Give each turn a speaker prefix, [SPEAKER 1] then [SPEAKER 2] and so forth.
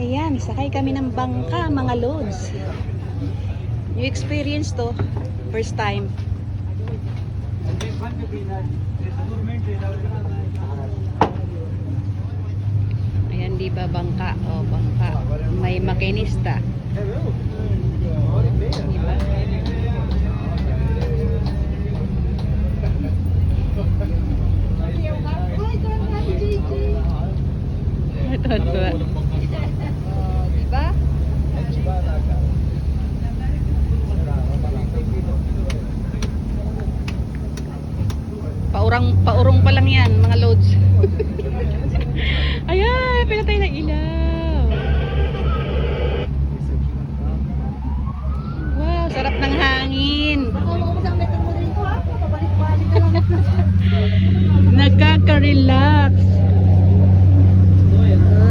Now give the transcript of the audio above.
[SPEAKER 1] Ayan, sakay kami ng bangka mga loads. New experience to. First time. Ayan, di ba bangka? O, bangka. May makinista. Diba? Ito. Diba? Paurong pa lang yan, mga loads.